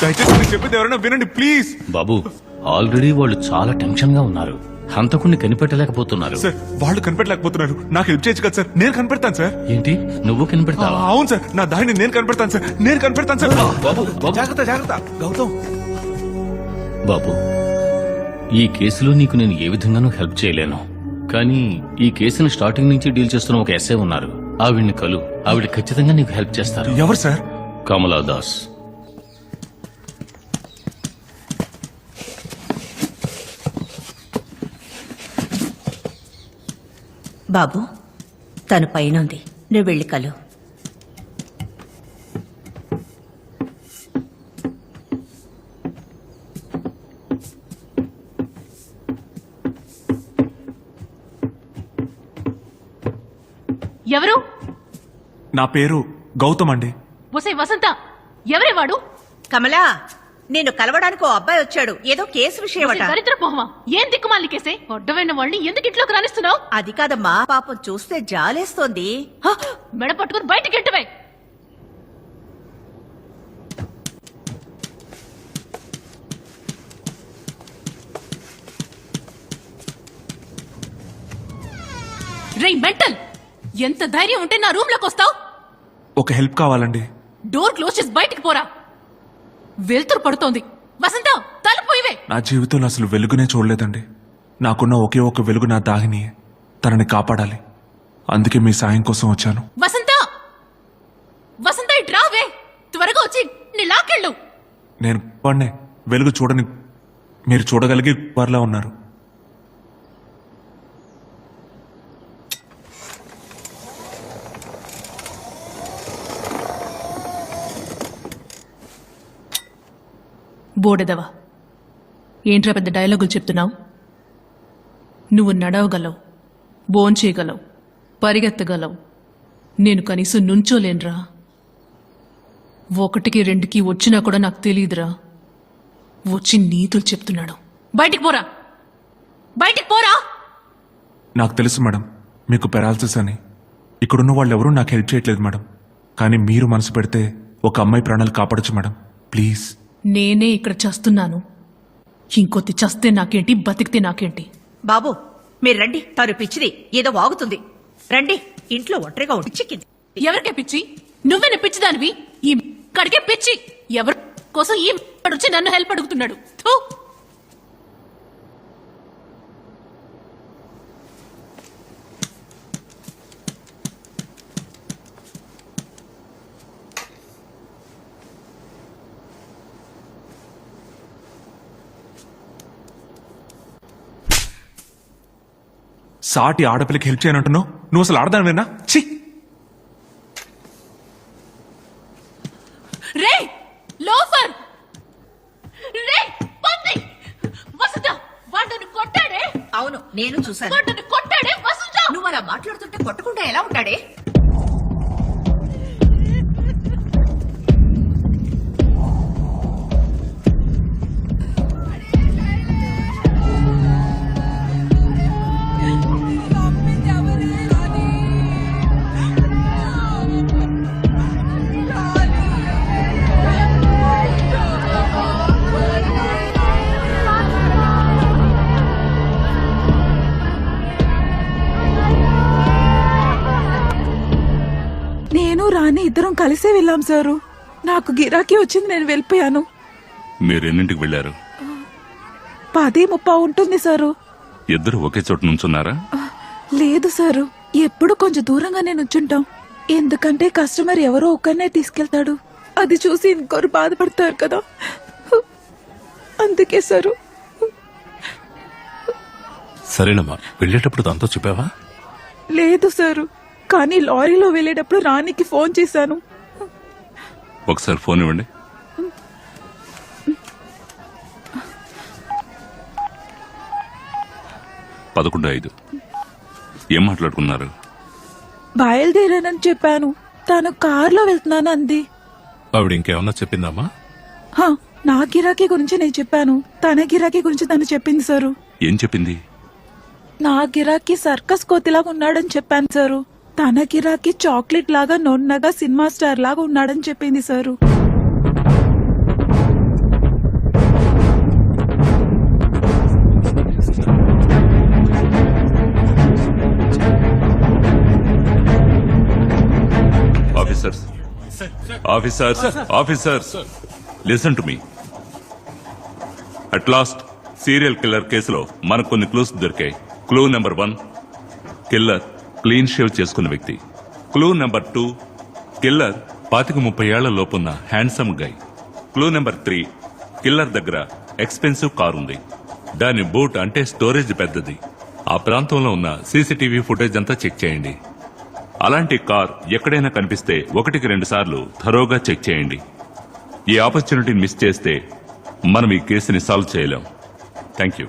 దయచేసి నేను చెప్పేది ఎవరైనా వినండి ప్లీజ్. బాబు ఆల్రెడీ వాళ్ళు చాలా టెన్షన్ గా ఉన్నారు. హంతకుణ్ణి కనిపెట్టలేకపోతున్నారు. సార్ వాళ్ళు కనిపెట్టలేకపోతున్నారు. నాకు హెల్ప్ చేయొచ్చు కదా సార్. నేను కనిపెడతాను సార్. ఏంటి నువ్వు కనిపెడతావా? అవును సార్, నా దారిని నేను కనిపెడతాను సార్. నేను కనిపెడతాను సార్. బాబు జాగ్రత్త జాగ్రత్త గౌతమ్. బాబు ఈ కేసులో నీకు నేను ఏ విధంగానూ హెల్ప్ చేయలేను. కానీ ఈ కేసుని స్టార్టింగ్ నుంచి డీల్ చేస్తున్న ఒక ఎస్ఐ ఉన్నారు. ఆవిడ్ని కలు. ఆవిడ ఖచ్చితంగా నీకు హెల్ప్ చేస్తారు. ఎవరు సార్? కమలా దాస్. బాబు తను పైనుంది, నువ్వు వెళ్ళి కలు. ఎవరు? నా పేరు గౌతమ్ అండి. ఒసే వసంత, ఎవరే వాడు? కమలా, నేను కలవడానికి ఓ అబ్బాయి వచ్చాడు. ఏదో కేసు విషయమట. దరిద్ర పోహమా, ఏం దిక్కుమాలి కేసే? అడ్డమైన వాళ్ళని ఎందుకు ఇంట్లోకి రానిస్తున్నావు? అది కాదమ్మా, పాపం చూస్తే జాలేస్తోంది. మెడ పట్టుకుని బయటికి ఎంటవే. రే మెంటల్, ఎంత ధైర్యం ఉంటే నా రూమ్ లోకి వస్తావు? ఒక హెల్ప్ కావాలండి. డోర్ క్లోజ్ చేసి బయటికి పోరా. వెలుతురు పడుతోంది. వసంత తలుపు ఇవే. నా జీవితంలో అసలు వెలుగునే చూడలేదండి. నాకున్న ఒకే ఒక వెలుగు నా దాహిని. తనని కాపాడాలి. అందుకే మీ సాయం కోసం వచ్చాను. వసంత, వసంత ఇటు రావే. త్వరగా వచ్చి నీ లాకెళ్ళు. నేను వాడినే. వెలుగు చూడని మీరు చూడగలిగే వారిలా ఉన్నారు. బోడెదవా, ఏంట్రా పెద్ద డైలాగులు చెప్తున్నావు? నువ్వు నడవగలవు, భోంచేయగలవు, పరిగెత్తగలవు. నేను కనీసం నుంచోలేనురా. 1కి 2కి వచ్చినా కూడా నాకు తెలియదురా. వచ్చి నీతులు చెప్తున్నాడు. బయటికి పోరా, బయటికి పోరా. నాకు తెలుసు మేడం, మీకు పెరాలసిస్ అని. ఇక్కడున్న వాళ్ళు ఎవరూ నాకు హెల్ప్ చేయట్లేదు మేడం. కానీ మీరు మనసు పెడితే ఒక అమ్మాయి ప్రాణాలు కాపాడచ్చు మేడం. ప్లీజ్. నేనే ఇక్కడ చస్తున్నాను. ఇంకొద్ది చస్తే నాకేంటి, బతికితే నాకేంటి? బాబు మీరు రండి, తను పిచ్చిది, ఏదో వాగుతుంది. రండి, ఇంట్లో ఒంటరిగా ఉండి చిక్కింది. ఎవరికే పిచ్చి? నువ్వేనా పిచ్చిదానివి? ఈ కడికే పిచ్చి. ఎవరి కోసం ఈ వచ్చి నన్ను హెల్ప్ అడుగుతున్నాడు? థూ. సాటి ఆడపిల్లకి హెల్ప్ చేయనంటున్నావు. నువ్వు అసలు ఆడదానివేనా? ఛీ. రే లోఫర్, రే పంది. వసంత వాడిని కొట్టాడే. అవును, నేను చూశాను. వాడిని కొట్టాడే వసంత. నువ్వు అలా మాట్లాడుతుంటే కొట్టకుండా ఎలా ఉంటాడే? నేను రాని ఇద్దరం కలిసే వెళ్ళాం సారు. నాకు గిరాకీ వచ్చింది, నేను వెళ్ళిపోయాను. మీరెన్నింటికి వెళ్లారు? 10:30 ఉంటుంది సారు. ఇద్దరు ఒకే చోట నుంచున్నారా? లేదు సారు, ఎప్పుడు కొంచెం దూరంగానే నుంచుంటాం. ఎందుకంటే కస్టమర్ ఎవరో ఒకరినే తీసుకెళ్తాడు. అది చూసి ఇంకొకరు బాధపడతారు కదా, అందుకే సారు. సరేనమ్మా, వెళ్ళేటప్పుడు దాంతో చెప్పావా? లేదు సారు, కానీ లారీలో వెళ్ళేటప్పుడు రాణికి ఫోన్ చేశాను. ఒకసారి ఫోన్ ఇవ్వండి. పదకొండు ఏం మాట్లాడుకున్నారు? బయలుదేరానని చెప్పాను. తను కారులో వెళ్తున్నాను అంది. ఆవిడ ఇంకేమన్నా చెప్పిందమ్మా? నా గిరాకీ గురించి నేను చెప్పాను, తన గిరాకీ గురించి తను చెప్పింది సారు. ఏం చెప్పింది? నా గిరాకీ సర్కస్ కోతిలాగా ఉన్నాడని చెప్పాను సారు. తన గిరాకీ చాక్లెట్ లాగా నొన్నగా సినిమా స్టార్ లాగా ఉన్నాడని చెప్పింది sir. Officers listen to me. At last serial killer కేసులో మనకు కొన్ని క్లూస్ దొరికాయి. Clue number 1, killer clean shave చేసుకున్న వ్యక్తి. క్లూ నెంబర్ 2, కిల్లర్ 25-30 ఏళ్ల లోపున్న handsome guy. Clue number 3, killer దగ్గర ఎక్స్పెన్సివ్ కార్ ఉంది. దాని బూట్ అంటే స్టోరేజ్ పెద్దది. ఆ ప్రాంతంలో ఉన్న సీసీటీవీ ఫుటేజ్ అంతా చెక్ చేయండి. అలాంటి కార్ ఎక్కడైనా కనిపిస్తే 1-2 సార్లు థరోగా చెక్ చేయండి. ఈ ఆపర్చునిటీని మిస్ చేస్తే మనం ఈ కేసుని సాల్వ్ చేయలేం. Thank you.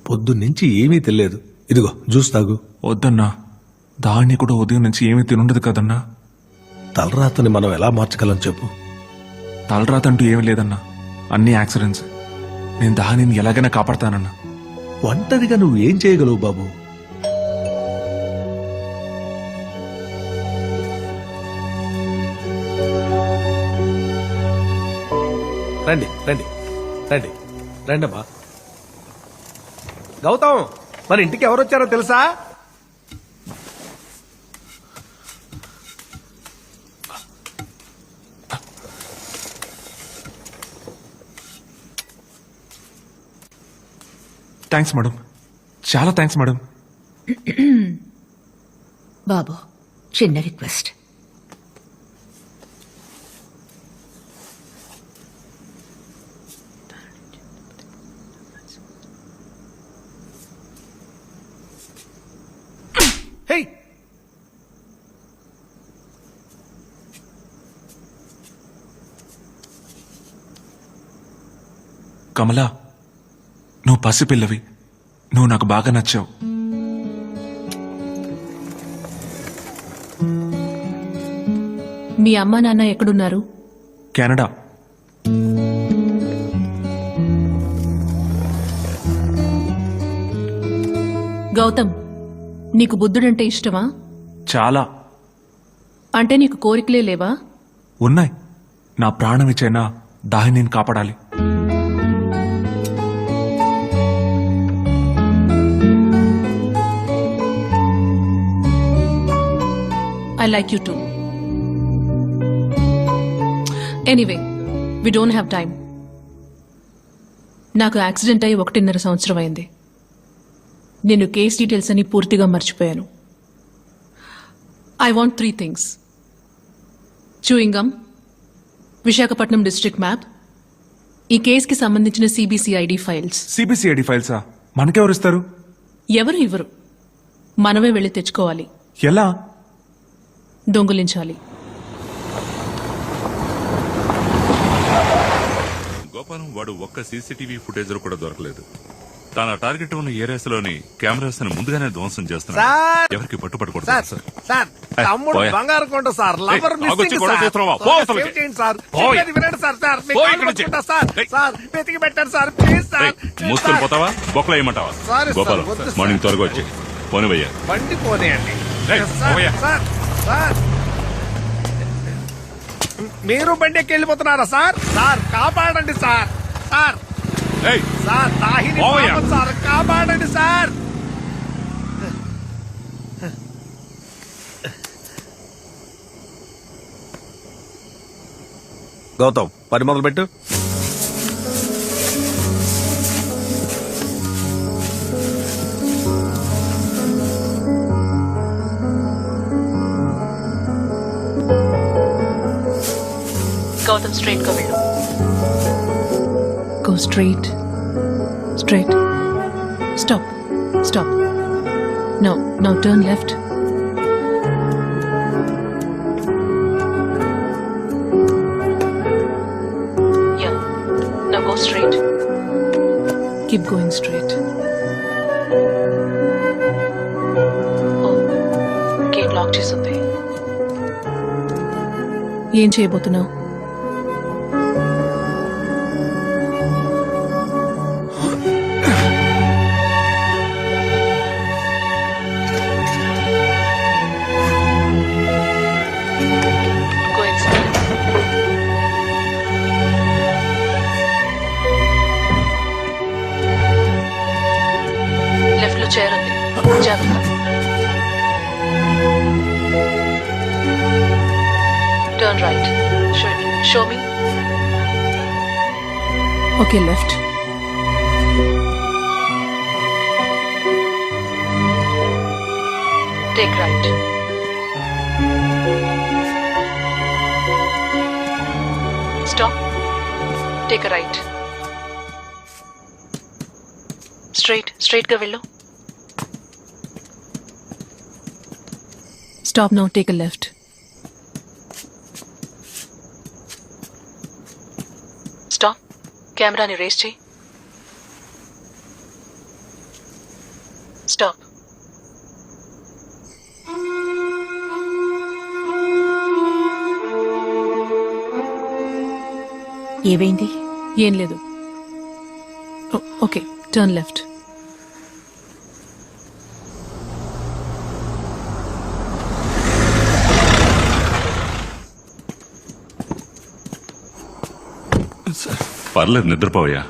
పొద్దున్నుంచి ఏమీ తెలియదు. ఇదిగో జ్యూస్ తాగు. వద్దన్నా, దాన్ని కూడా ఉదయం నుంచి ఏమీ తినుండదు కదన్నా. తలరాతని మనం ఎలా మార్చగలం చెప్పు. తలరాతంటూ ఏమీ లేదన్నా, అన్ని యాక్సిడెంట్స్. నేను దానిని ఎలాగైనా కాపాడతానన్నా. ఒంటరిగా నువ్వు ఏం చేయగలవు బాబు? రండి రండి రండి రండమ్మా. గౌతమ్, మన ఇంటికి ఎవరు వచ్చారో తెలుసా? థ్యాంక్స్ మేడం, చాలా థ్యాంక్స్ మేడం. బాబు, చిన్న రిక్వెస్ట్. హే, కమలా, నువ్వు పసిపిల్లవి. నువ్వు నాకు బాగా నచ్చావు. మీ అమ్మా నాన్న ఎక్కడున్నారు? కెనడా. గౌతమ్, నీకు బుద్ధుడంటే ఇష్టమా? చాలా. అంటే నీకు కోరికలే లేవా? ఉన్నాయి. నా ప్రాణం ఇచ్చైనా దాన్ని నేను కాపాడాలి. I like you too. Anyway, we don't have time. నాకు యాక్సిడెంట్ అయి 1.5 సంవత్సరం అయింది. నేను కేస్ డీటెయిల్స్ అని పూర్తిగా మర్చిపోయాను. I want 3 things. Chewing gum, Visakhapatnam district map, ఈ కేసుకి సంబంధించిన సిబిసిఐడి ఫైల్స్. సిబిసిఐడి ఫైల్సా? మనకెవరు ఇస్తారు? ఎవరు ఇవ్వరు, మనమే వెళ్ళి తెచ్చుకోవాలి. ఎలా? దొంగిలించాలి. గోపాలం వాడు ఒక్క సీసీటీవీ ఫుటేజ్ కూడా దొరకలేదు. తన టార్గెట్ ఉన్న ఏరియాస్ లోని కెమెరాస్ ని ముందుగానే ధ్వంసం చేస్తున్నాడు. సార్! ఎవరికి పట్టుపడకూడదు సార్ సార్. సార్, తమ్ముడు పోయా. బంగారు కొండ సార్, లవర్ ఏయ్, మిస్సింగ్ ఆగొచ్చి గొడవ సార్. చేస్తున్నావా? పో సార్, అవతలకి. సేవ్ చేయండి సార్. పోయ్. చెప్పేది వినండి సార్. సార్, మీ పోయ్ కాళ్ళు ఇక్కడి నుంచి. పట్టుకుంటా సార్. ఏయ్. సార్, వెతికి పెట్టండి సార్, ప్లీజ్ సార్. ప్లీజ్ మూసుకొని సార్. పోతావా? బొక్కలు వేయమంటావా? సారీ సార్, గోపాలం, వద్దు సార్. మార్నింగ్ త్వరగా వచ్చి పోనివయ్యా. బండి పోనీయండి. ఏయ్, సార్, పోయా. Sir, sir. మీరు బండి ఎక్కి వెళ్ళిపోతున్నారా సార్? సార్, కాపాడండి సార్. సార్, ఏయ్, సార్, దాహిని పోయా. పాపం సార్, కాపాడండి సార్. గౌతమ్, పని మొదలు పెట్టు. గౌతమ్, స్ట్రైట్ గా వెళ్ళు. Go straight, straight. Stop, stop. Now turn left. Yeah. Now go straight. Keep going straight. Oh, gate lock చేసింది. ఏం చేయబోతున్నావు? Going straight. ఇందులో చేరండి జాగ్రత్త. Turn right. Show me. Okay, left. Take right. Stop. Take right. Straight గా వెళ్ళు. Stop now. Take left. Stop. కెమెరాని race చేయి. Stop. ఏమైంది? ఏం లేదు. Okay, turn left. పర్లేదు, నిద్రపోయా.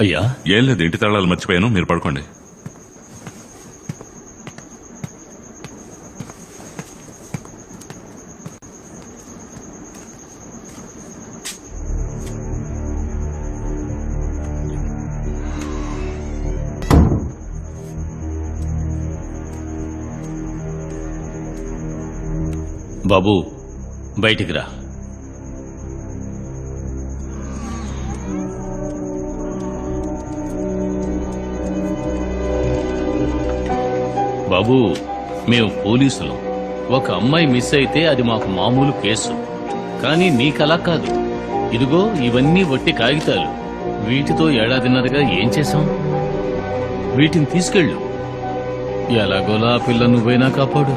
అయ్యా, ఏం లేదు, ఇంటి తాళాలు మర్చిపోయాను, మీరు పడుకోండి. బాబు బయటికి రా. బాబు, మేము పోలీసులు. ఒక అమ్మాయి మిస్ అయితే అది మాకు మామూలు కేసు. కానీ నీకలా కాదు. ఇదిగో ఇవన్నీ వట్టి కాగితాలు. వీటితో ఏడాదిన్నరగా ఏం చేశాం? వీటిని తీసుకెళ్ళు. ఎలాగోలా ఆ పిల్ల నువ్వైనా కాపాడు.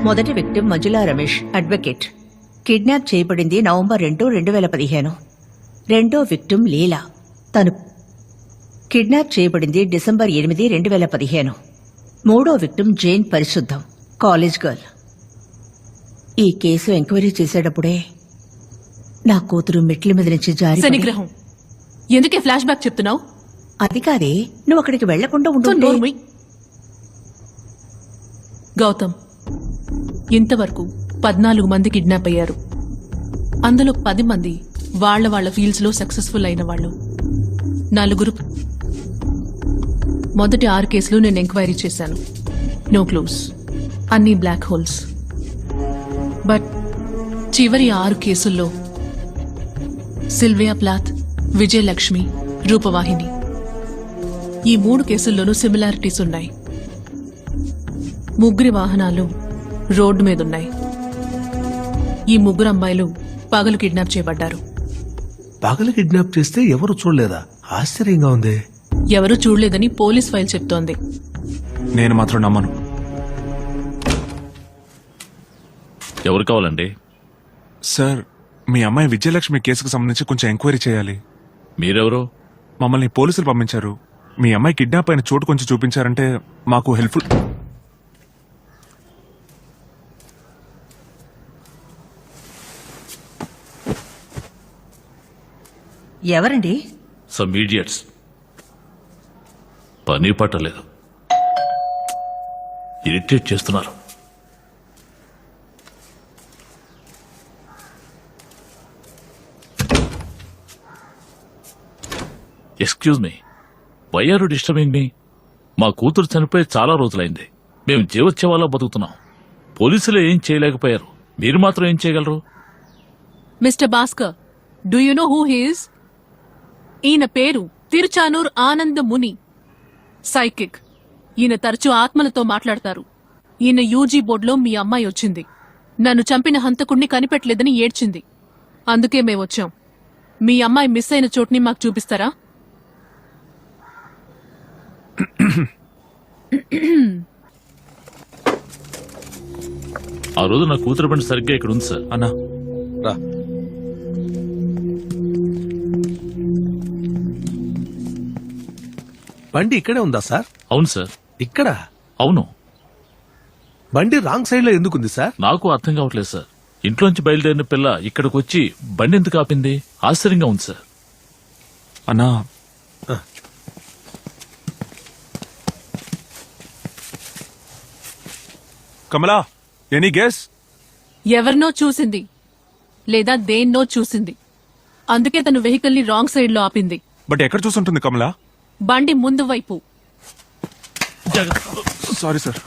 మొదటి victim Manjula Ramesh, advocate. Kidnap చేయబడింది నవంబర్ 2, 2015. రెండో విక్టిమ్ లీలా. తను కిడ్నాప్ చేయబడింది డిసెంబర్ 8, 2015. మూడో విక్టిమ్ జైన్ పరిశుద్ధం, కాలేజ్ గర్ల్. ఈ కేసు ఎంక్వైరీ చేసేటప్పుడే నా కూతురు మెట్ల మీద నుంచి జారి శనిగ్రహం. ఎందుకే ఫ్లాష్ బ్యాక్ చెప్తున్నావు? అది కాదే, నువ్వు అక్కడికి వెళ్లకుండా ఉంటుంటే. గౌతమ్, ఇంతవరకు 14 మంది కిడ్నాప్ అయ్యారు. అందులో 10 మంది వాళ్ళ ఫీల్డ్స్ లో సక్సెస్ఫుల్ అయిన వాళ్ళు. 4 మొదటి 6 కేసులు నేను ఎంక్వైరీ చేశాను. నో క్లూస్, అన్ని బ్లాక్ హోల్స్. బట్ చివరి 6 కేసుల్లో సిల్వియా ప్లాత్, విజయలక్ష్మి, రూపవాహిని, ఈ 3 కేసుల్లోనూ సిమిలారిటీస్ ఉన్నాయి. ముగ్గురి వాహనాలు రోడ్డు మీదున్నాయి. ఈ 3 అమ్మాయిలు పగలు కిడ్నాప్ చేయబడ్డారు. పగలు కిడ్నాప్ చేస్తే ఎవరు చూడలేదా? ఆశ్చర్యంగా ఉంది. ఎవరూ చూడలేదని పోలీస్ ఫైల్ చెప్తోంది. నేను మాత్రం నమ్మను. ఎవరు కావాలండి? సార్, మీ అమ్మాయి విజయలక్ష్మి కేసుకు సంబంధించి కొంచెం ఎంక్వైరీ చేయాలి. మీరెవరో? మమ్మల్ని పోలీసులు పంపించారు. మీ అమ్మాయి కిడ్నాప్ అయిన చోటు కొంచెం చూపించారంటే మాకు హెల్ప్ఫుల్. ఎవరండి? Some idiots. పని పట్టలేదు, ఇరిటేట్ చేస్తున్నారు. Excuse me, why are you disturbing me? మా కూతురు చనిపోయి చాలా రోజులైంది. మేము జీవోత్సవాల్లో బతుకుతున్నాం. పోలీసులు ఏం చేయలేకపోయారు, మీరు మాత్రం ఏం చేయగలరు? Mister Bhaskar, do you know who he's? ఈయన పేరు తిరుచానూర్ ఆనంద ముని, సైకిక్. ఈయన తరచూ ఆత్మలతో మాట్లాడతారు. ఈయన యూజీ బోర్డులో మీ అమ్మాయి వచ్చింది. నన్ను చంపిన హంతకుణ్ణి కనిపెట్టలేదని ఏడ్చింది. అందుకే మేమొచ్చాం. మీ అమ్మాయి మిస్ అయిన చోటుని మాకు చూపిస్తారా? ఆ రోజు నా కూతురు బండి సరిగ్గా ఇక్కడ ఉంది సార్. అన్నా రా. బండి ఇక్కడే ఉందా సార్? అవును సార్. ఇక్కడ అవును, బండి రాంగ్ సైడ్ లో ఎందుకుంది సార్? నాకు అర్థం కావట్లేదు సార్. ఇంట్లోంచి బయలుదేరిన పిల్ల ఇక్కడికి వచ్చి బండి ఎందుకు ఆపింది? ఆశ్చర్యంగా ఉంది సార్. అన్నా కమలా, ఎనీ గెస్? ఎవరినో చూసింది లేదా దేన్నో చూసింది. అందుకే తను వెహికల్ ని రాంగ్ సైడ్ లో ఆపింది. బట్ ఎక్కడ చూసుంటుంది కమలా? బండి ముందు వైపు. Sorry sir.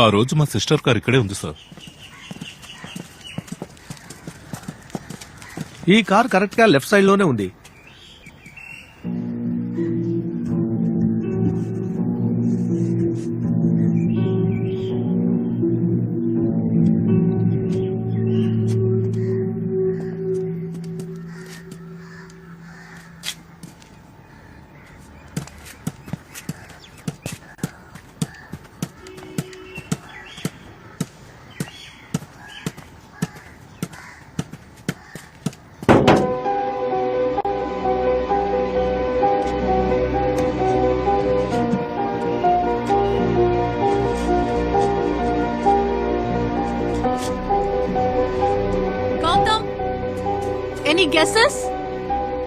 ఆ రోజు మా సిస్టర్ కార్ ఇక్కడే ఉంది సార్. ఈ కార్ కరెక్ట్ గా లెఫ్ట్ సైడ్ లోనే ఉంది. Any guesses?